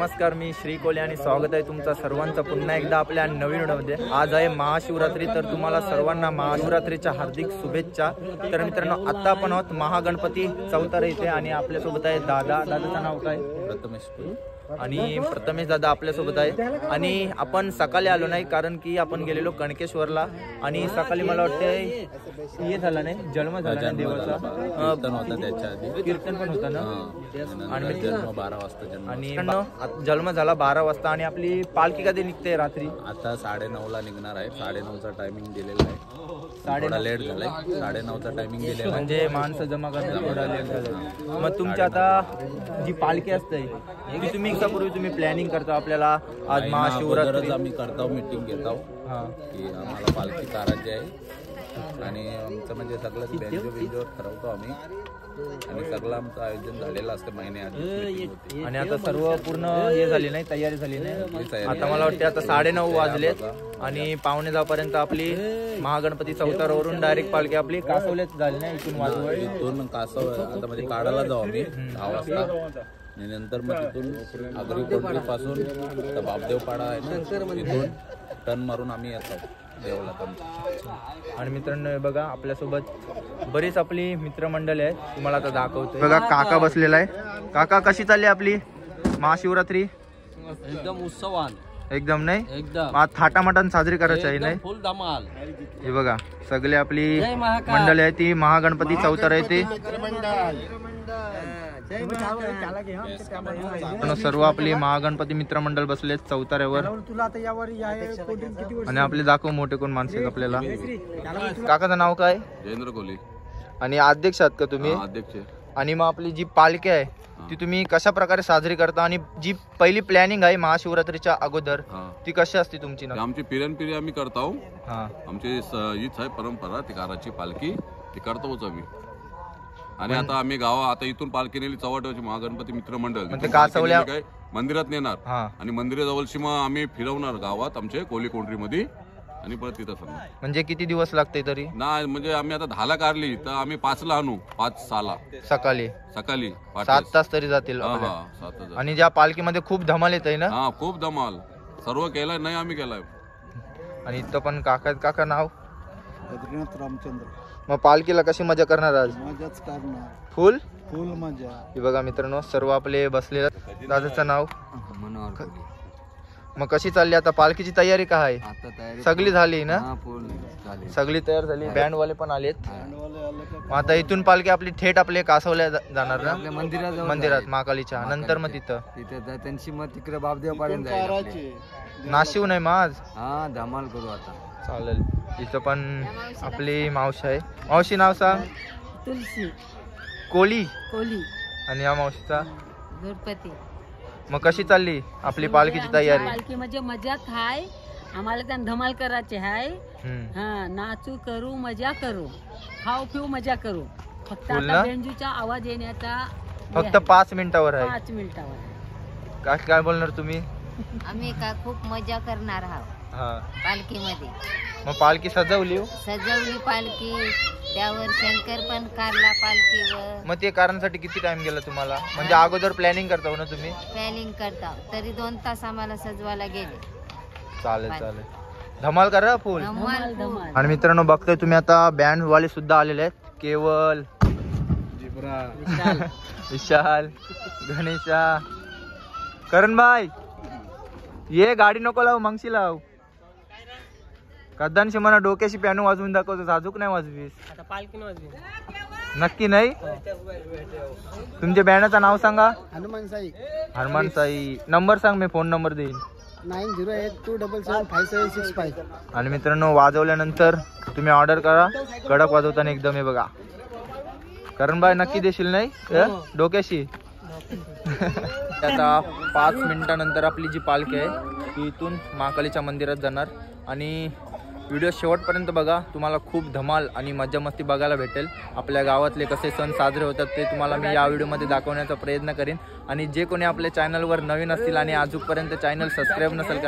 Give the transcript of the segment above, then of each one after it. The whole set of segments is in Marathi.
नमस्कार, मी श्री कोले आणि स्वागत आहे तुमचं सर्वांचं पुन्हा एकदा आपल्या नवीन व्हिडिओमध्ये। आज आहे महाशिवरात्री, तर तुम्हाला सर्वांना महाशिवरात्रीच्या हार्दिक शुभेच्छा। तर मित्रांनो, आता आपण आहोत महागणपती चौतारा इथे आणि आपल्यासोबत आहे दादाचं नाव काय? प्रथमेश आणि प्रथमेश दादा आपल्यासोबत आहे। आणि आपण सकाळी आलो नाही कारण की आपण गेलेलो कणकेश्वरला आणि सकाळी मला वाटते हे झालं नाही, जन्म झाला नाही देवाचा, कीर्तन होता त्याच्या आधी, कीर्तन पण होता ना। आणि जन्म 12 वाजता जन्म आणि जन्म झाला 12 वाजता आणि आपली पालखी कधी निघते? रात्री आता 9:30ला निघणार आहे। 9:30चा टायमिंग दिलेला आहे, थोडा लेट झालाय। 9:30चा टायमिंग दिलेला म्हणजे माणसं जमा करणं थोडा लेट झालं। मग तुमची आता जी पालखी असते ती तुम्ही तुम्ही प्लॅनिंग करता? आपल्याला आज महाशिवरात्री आम्ही करतो, मीटिंग घेतो की आम्हाला पालखी काढायची आहे आणि आमचं म्हणजे सगळं बेंजो ठरवतो आम्ही आणि सगळं आमचं आयोजन झालेलं असतं महिन्याआधी। आणि आता सर्व पूर्ण हे झाली नाही, तयारी झाली नाही। आता मला वाटते आता 9:30 वाजलेत आणि 9:45 आपली महागणपती चौतारावरून डायरेक्ट पालखी आपली कासवलेच झाली नाही, इथून कासव आता म्हणजे काढायला जाऊ आम्ही 6 वाजता आणि नंतर मग तिथून आगरी कोंडरी पासून बापदेवपाडा आहे ना, तिथून टर्न मारून आम्ही येतो देवला। आणि मित्रांनो, बघा आपल्यासोबत बरीच आपली मित्रमंडळी आहे, तुम्हाला आता दाखवतो। बघा काका बसलेला आहे। काका, कशी चालली आपली महाशिवरात्री? एकदम उत्सवान, एकदम नाही, एकदम आज थाटामाटान साजरी करायची आहे नाही? फुल धमाल। हे बघा सगळे आपली मंडळी आहे, ती महागणपती चौतारा येते। सर्व आपली महागणपती मित्रमंडळ बसले चौताऱ्यावर आणि आपले दाखव मोठे कोण माणसे आपल्याला। काकाचं नाव काय? जयेंद्र कोहली। आणि अध्यक्ष आहात का तुम्ही? अध्यक्ष। आणि मग आपली जी पालखी आहे ती तुम्ही कशा प्रकारे साजरी करता आणि जी पहिली प्लॅनिंग आहे महाशिवरात्रीच्या अगोदर ती कशी असते तुमची? आमची पिढ्यानपिढी आम्ही करतो, आमची हीच आहे परंपरा, ती काराची पालखी ती करतोच आम्ही। आणि आता आम्ही आता इथून पालखी नेली चव्हाट्याची महागणपती मित्रमंडळ कासवल्या काय मंदिरात नेणार आणि मंदिराजवळची मग आम्ही फिरवणार गावात आमच्या कोली कोंढरी मध्ये आणि परत तिथं सांगणार। म्हणजे किती दिवस लागते तरी? नाही म्हणजे आम्ही आता 10ला काढली तर आम्ही 5ला आणू, 5-6ला सकाळी 7 तास तरी जातील। 7 तास। आणि ज्या पालखीमध्ये खूप धमाल येत आहे ना? हा, खूप धमाल, सर्व केलाय नाही आम्ही केलाय। आणि इथं पण काका नाव बद्रीनाथ रामचंद्र। मग पालखीला कशी मजा करणार आज? मजाच करणार, फुल मजा। हे बघा मित्रांनो, सर्व आपले बसलेले। दादाचं नाव? मनोहर। मग कशी चालली आता पालखीची तयारी? काय आता तयारी सगळी झाली ना? फुल झाली, सगळी तयार झाली, बँड वाले पण आलेत। मग आता इथून पालखी आपली थेट आपले कासवल्या जाणार ना? मंदिरात महाकालीच्या नंतर मग तिथे त्यांची मग तिकडे बापदेव पर्यंत नाशिव नाही मग आज? हा, धमाल करू आता। चालेल। इथं पण आपली मावशी आहे। मावशी नाव सांग? तुलसी कोली। आणि या मावशीचा? गणपती। मग कशी चालली आपली पालखीची तयारी? पालखी म्हणजे मजात हाय, आम्हाला त्या धमाल करायचे हाय। नाचू करू, मजा करू, खाऊ पिऊ मजा करू। फक्त आता बेंजूचा आवाज येण्याचा फक्त 5 मिनिटावर आहे। 5 मिनिटावर काय बोलणार तुम्ही? आम्ही का खूप मजा करणार आहोत पालखीमध्ये। मग पालखी सजवली पालखी, त्यावर शंकर पण काढला पालखीवर। मग ते कारणासाठी किती टाइम गेला तुम्हाला? म्हणजे अगोदर प्लॅनिंग करता ना तुम्ही? प्लॅनिंग करता तरी 2 तास आम्हाला सजवायला गेले। चालेल, धमाल करा फुल। धमाल। आणि मित्रांनो, बघतोय तुम्ही आता बँड वाले सुद्धा आलेले आहेत, केवल, विशाल, गणेशा, करण भाई। ये गाडी नको लाव, मगशी लाव। कदांशी मला डोक्याशी पियानो वाजवून दाखवतो, साजूक नाही वाजवीस? नक्की नाही? तुमच्या बँडचं नाव सांगा? हनुमान साई। नंबर सांग, मी फोन नंबर देईन। 9082775765। आणि मित्रांनो, वाजवल्यानंतर तुम्ही ऑर्डर करा, कडक वाजवताना एकदम। हे बघा, करण भाई नक्की देशील नाही डोक्याशी? आता 5 मिनिटानंतर आपली जी पालखी आहे ती इथून महाकालीच्या मंदिरात जाणार। आणि व्हिडिओ शेवटपर्यंत बघा, तुम्हाला खूप धमाल आणि मजा मस्ती बघायला भेटेल। आपल्या गावातले कसे सण साजरे होतात ते तुम्हाला मी या व्हिडिओमध्ये दाखवण्याचा प्रयत्न करेन। आणि जे कोणी आपल्या चॅनलवर नवीन असतील आणि अजूनपर्यंत चॅनल सबस्क्राईब नसेल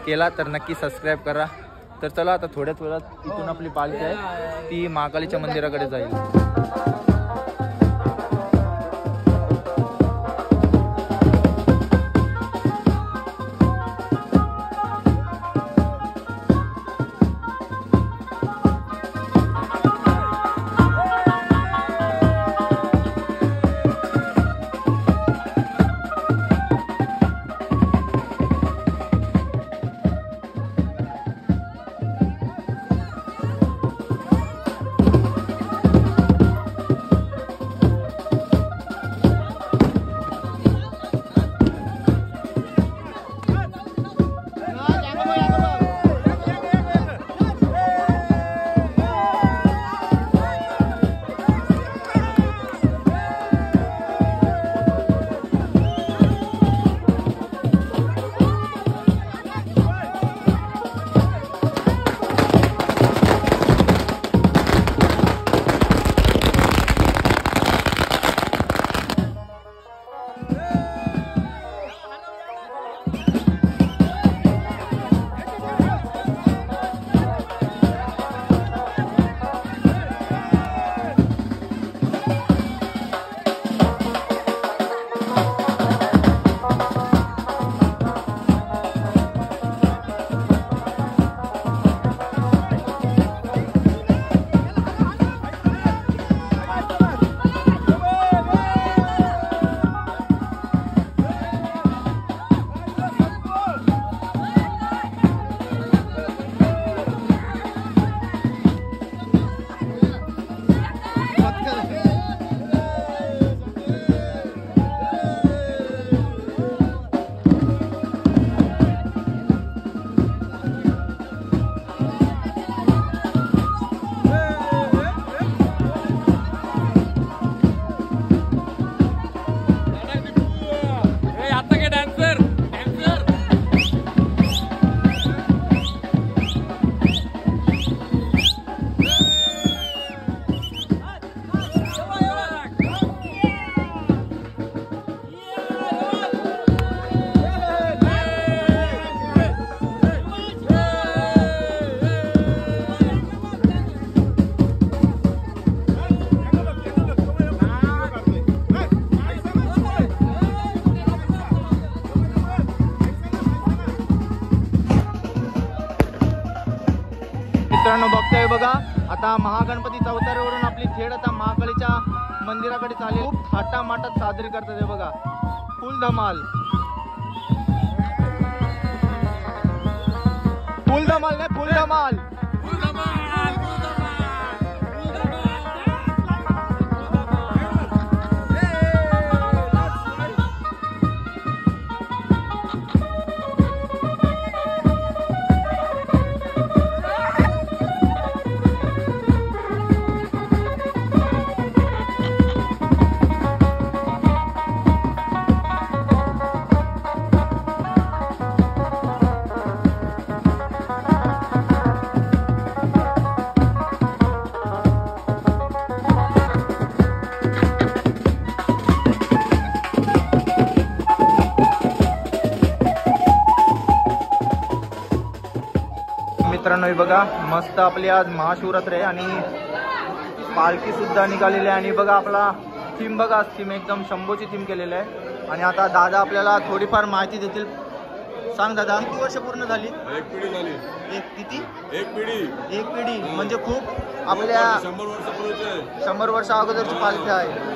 केला तर नक्की सबस्क्राईब करा। तर चला, आता थोड्याच वेळात इथून आपली पालखी आहे ती महाकालीच्या मंदिराकडे जाईल। मित्रांनो बघताय बघा, आता महागणपती चौतऱ्यावरून आपली थेट आता महाकालीच्या मंदिराकडे चालली. खूप थाटामाटात साजरी करतात हे बघा, फुल धमाल. फुल धमाल नाही, फुल धमाल. मित्रांनो हे बघा, मस्त आपली आज महाशिवरात्र आहे आणि पालखी सुद्धा निघालेली आहे. आणि बघा आपला थीम बघा, थीम एकदम शंभूची थीम केलेली आहे. आणि आता दादा आपल्याला थोडीफार माहिती देतील. सांग दादा, किती वर्ष पूर्ण झाली? एक पिढी झाली. किती? एक पिढी म्हणजे खूप आपल्या 100 वर्षापूर्वीचे 100 वर्ष अगोदरची पालखी आहे.